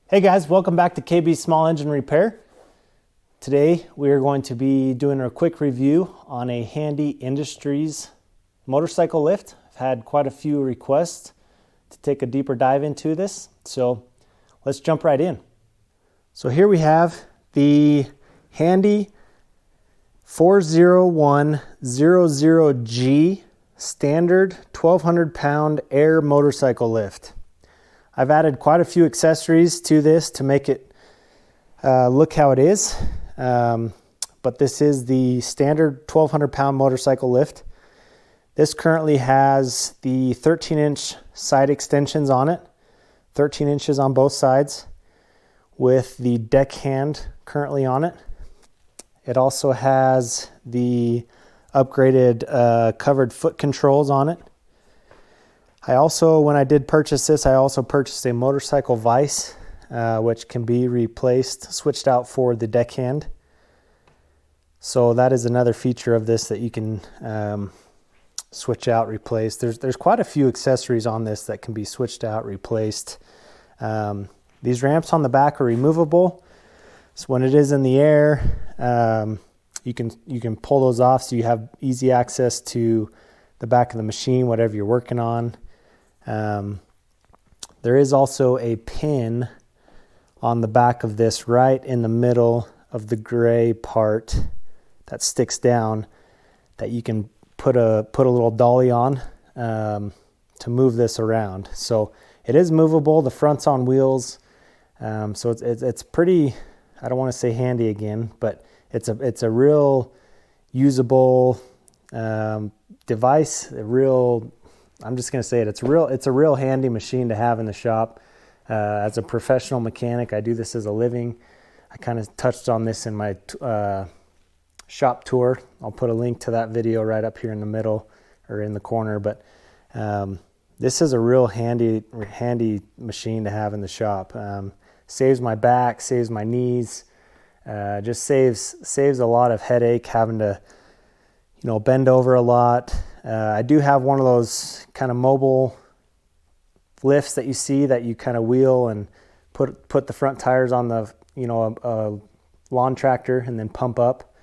Hey guys, welcome back to KB Small Engine Repair. Today we are going to be doing a quick review on a Handy Industries motorcycle lift. I've had quite a few requests to take a deeper dive into this, so let's jump right in. So here we have the Handy 40100G standard 1200 pound air motorcycle lift. I've added quite a few accessories to this to make it look how it is, but this is the standard 1200 pound motorcycle lift. This currently has the 13-inch side extensions on it, 13 inches on both sides, with the deck hand currently on it. It also has the upgraded covered foot controls on it. I also, when I did purchase this, I also purchased a motorcycle vise, which can be replaced, switched out for the deckhand. So that is another feature of this that you can switch out, replace. There's quite a few accessories on this that can be switched out, replaced. These ramps on the back are removable, so when it is in the air, you can pull those off, so you have easy access to the back of the machine, whatever you're working on. There is also a pin on the back of this right in the middle of the gray part that sticks down that you can put a little dolly on to move this around. So it is movable. The front's on wheels, so it's pretty, I don't want to say handy again, but it's a real usable device, I'm just going to say it. It's a real handy machine to have in the shop. As a professional mechanic, I do this as a living. I kind of touched on this in my shop tour. I'll put a link to that video right up here in the middle or in the corner. But this is a real handy machine to have in the shop. Saves my back, saves my knees, just saves a lot of headache having to bend over a lot. I do have one of those kind of mobile lifts that you see that you kind of wheel and put the front tires on the a lawn tractor and then pump up,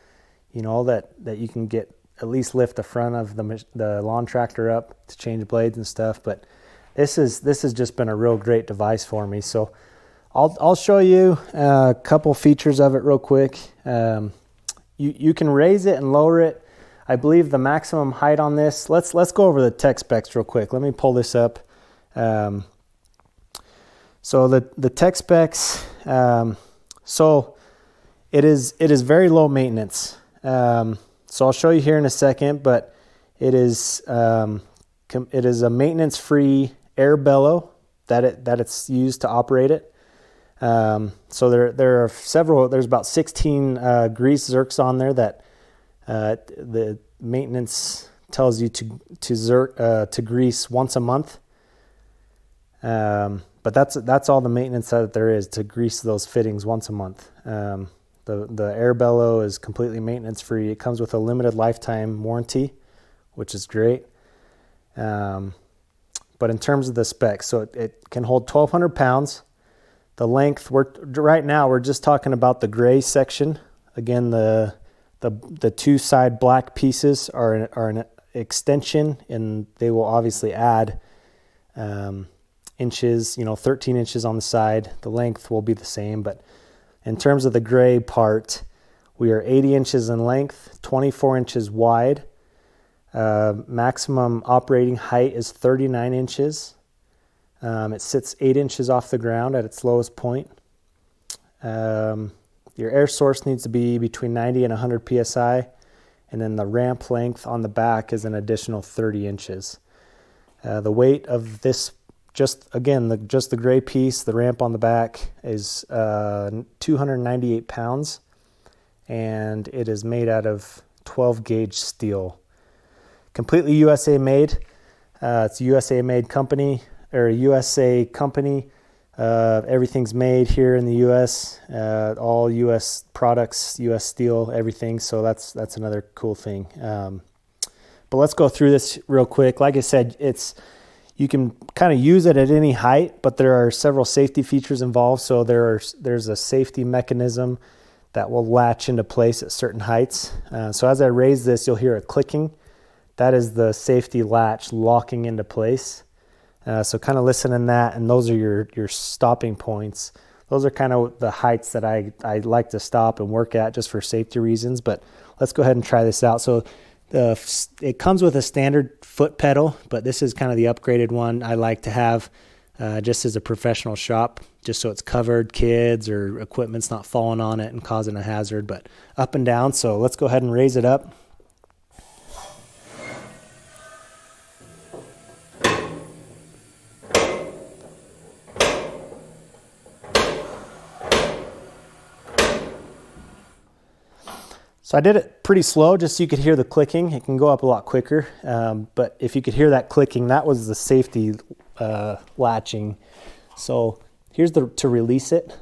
that you can get at least lift the front of the lawn tractor up to change blades and stuff. But this has just been a real great device for me. So I'll show you a couple features of it real quick. You can raise it and lower it. I believe the maximum height on this, let's go over the tech specs real quick. Let me pull this up. So the tech specs, so it is very low maintenance. So I'll show you here in a second, but it is a maintenance-free air bellow that it's used to operate it. So there are several. There's about 16 grease zerks on there that the maintenance tells you to grease once a month. But that's all the maintenance that there is, to grease those fittings once a month. The air bellow is completely maintenance free. It comes with a limited lifetime warranty, which is great. But in terms of the specs, so it can hold 1,200 pounds. The length, right now we're just talking about the gray section. Again, the two side black pieces are an extension, and they will obviously add inches, 13 inches on the side. The length will be the same, but in terms of the gray part, we are 80 inches in length, 24 inches wide. Maximum operating height is 39 inches. It sits 8 inches off the ground at its lowest point. Your air source needs to be between 90 and 100 psi, and then the ramp length on the back is an additional 30 inches. The weight of this, just the gray piece, the ramp on the back, is 298 pounds, and it is made out of 12 gauge steel. Completely USA made. It's a USA made company, or a USA company. Everything's made here in the U.S. All U.S. products, U.S. steel, everything. So that's another cool thing. But let's go through this real quick. Like I said, You can kind of use it at any height, but there are several safety features involved. So there's a safety mechanism that will latch into place at certain heights. So as I raise this, you'll hear it clicking. That is the safety latch locking into place. So kind of listen in that, and those are your stopping points. Those are kind of the heights that I like to stop and work at just for safety reasons. But let's go ahead and try this out. So it comes with a standard foot pedal, but this is kind of the upgraded one I like to have just as a professional shop, just so it's covered, kids or equipment's not falling on it and causing a hazard, but up and down. So let's go ahead and raise it up. So I did it pretty slow just so you could hear the clicking. It can go up a lot quicker, but if you could hear that clicking, that was the safety latching. So here's to release it.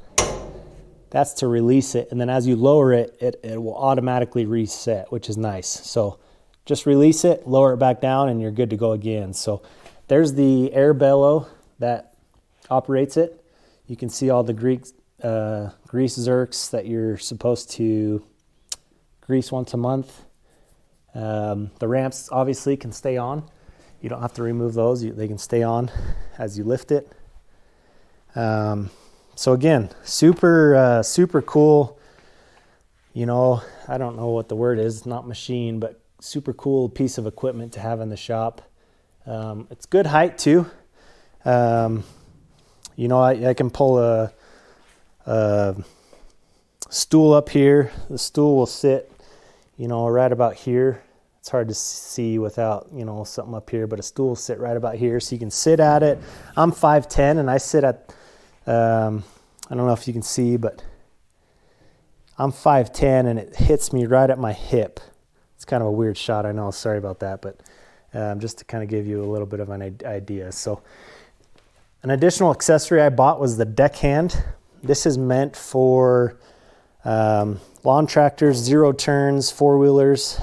That's to release it, and then as you lower it, it will automatically reset, which is nice. So just release it, lower it back down, and you're good to go again. So there's the air bellow that operates it. You can see all the grease zerks that you're supposed to grease once a month. The ramps obviously can stay on. You don't have to remove those. They can stay on as you lift it. So again, super cool. You know, I don't know what the word is, not machine, but super cool piece of equipment to have in the shop. It's good height too. You know, I can pull a stool up here. The stool will sit, you know, right about here. It's hard to see without, you know, something up here, but a stool will sit right about here, so you can sit at it. I'm 5'10", and I sit at, I don't know if you can see, but I'm 5'10", and it hits me right at my hip. It's kind of a weird shot, I know, sorry about that, but just to kind of give you a little bit of an idea. So an additional accessory I bought was the deckhand. This is meant for lawn tractors, zero turns, four-wheelers.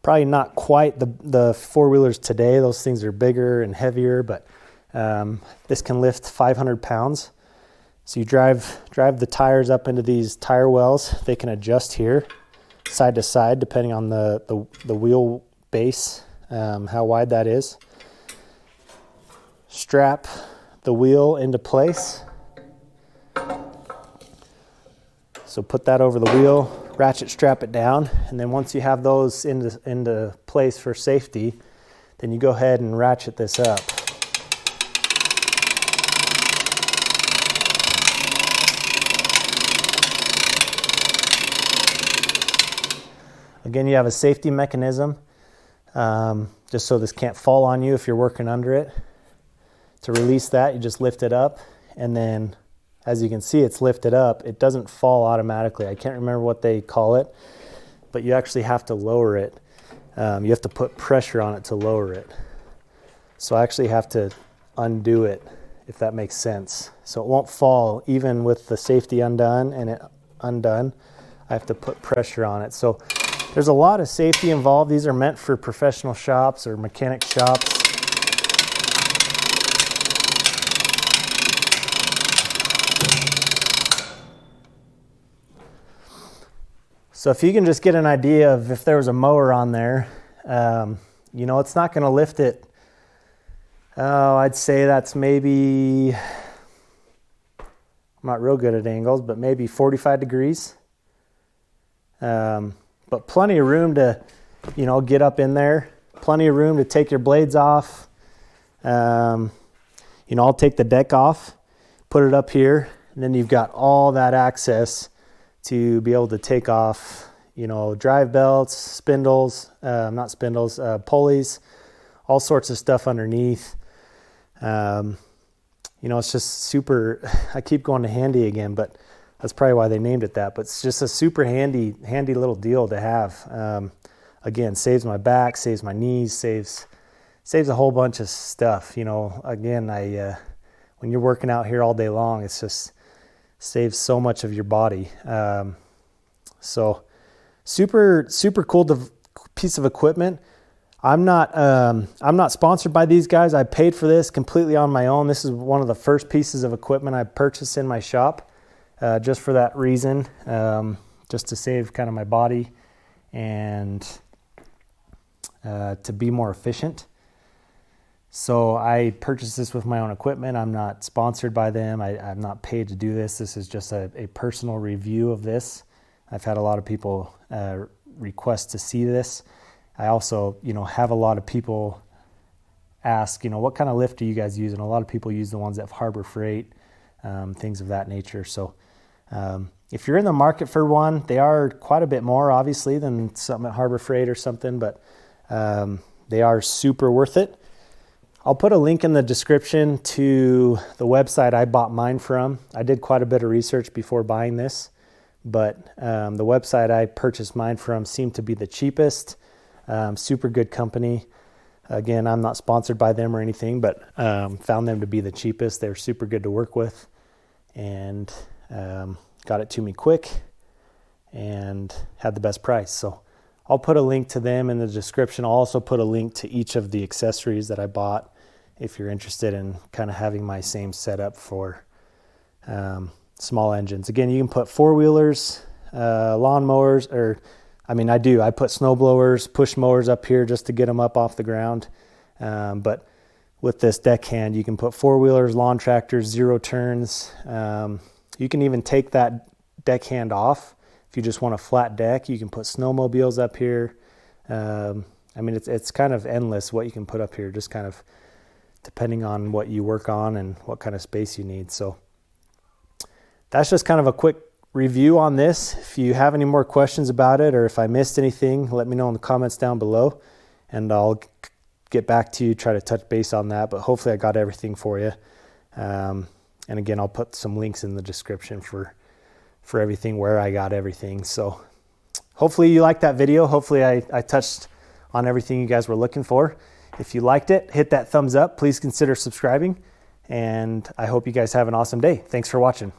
Probably not quite the four-wheelers today. Those things are bigger and heavier, but this can lift 500 pounds. So you drive the tires up into these tire wells. They can adjust here, side to side, depending on the wheel base, how wide that is. Strap the wheel into place. So put that over the wheel, ratchet strap it down, and then once you have those into place for safety, then you go ahead and ratchet this up. Again, you have a safety mechanism, just so this can't fall on you if you're working under it. To release that, you just lift it up, and then as you can see, it's lifted up. It doesn't fall automatically. I can't remember what they call it, but you actually have to lower it. You have to put pressure on it to lower it. So I actually have to undo it, if that makes sense. So it won't fall even with the safety undone and it undone. I have to put pressure on it. So there's a lot of safety involved. These are meant for professional shops or mechanic shops. So if you can just get an idea of if there was a mower on there, you know, it's not going to lift it. Oh, I'd say that's maybe, I'm not real good at angles, but maybe 45 degrees. But plenty of room to, you know, get up in there. Plenty of room to take your blades off. You know, I'll take the deck off, put it up here, and then you've got all that access to be able to take off, you know, drive belts, spindles, not spindles, pulleys, all sorts of stuff underneath. You know, it's just super, I keep going to handy again, but that's probably why they named it that, but it's just a super handy little deal to have. Again, saves my back, saves my knees, saves a whole bunch of stuff. You know, again, when you're working out here all day long, it's just saves so much of your body. So super cool piece of equipment. I'm not sponsored by these guys. I paid for this completely on my own. This is one of the first pieces of equipment I purchased in my shop, just for that reason, just to save kind of my body and to be more efficient. So I purchased this with my own equipment. I'm not sponsored by them. I'm not paid to do this. This is just a personal review of this. I've had a lot of people request to see this. I also, have a lot of people ask, what kind of lift do you guys use? And a lot of people use the ones that have Harbor Freight, things of that nature. So if you're in the market for one, they are quite a bit more, obviously, than something at Harbor Freight or something, but they are super worth it. I'll put a link in the description to the website I bought mine from. I did quite a bit of research before buying this, but the website I purchased mine from seemed to be the cheapest. Super good company. Again, I'm not sponsored by them or anything, but found them to be the cheapest. They were super good to work with, and got it to me quick and had the best price. So I'll put a link to them in the description. I'll also put a link to each of the accessories that I bought if you're interested in kind of having my same setup for small engines. Again, you can put four-wheelers, lawnmowers, I put snow blowers, push mowers up here just to get them up off the ground. But with this deckhand, you can put four-wheelers, lawn tractors, zero turns. You can even take that deckhand off. If you just want a flat deck, you can put snowmobiles up here. It's kind of endless what you can put up here, just kind of depending on what you work on and what kind of space you need. So that's just kind of a quick review on this. If you have any more questions about it, or if I missed anything, let me know in the comments down below, and I'll get back to you, try to touch base on that. But hopefully I got everything for you. And again, I'll put some links in the description for everything, where I got everything. So hopefully you liked that video. Hopefully I touched on everything you guys were looking for. If you liked it, hit that thumbs up. Please consider subscribing, and I hope you guys have an awesome day. Thanks for watching.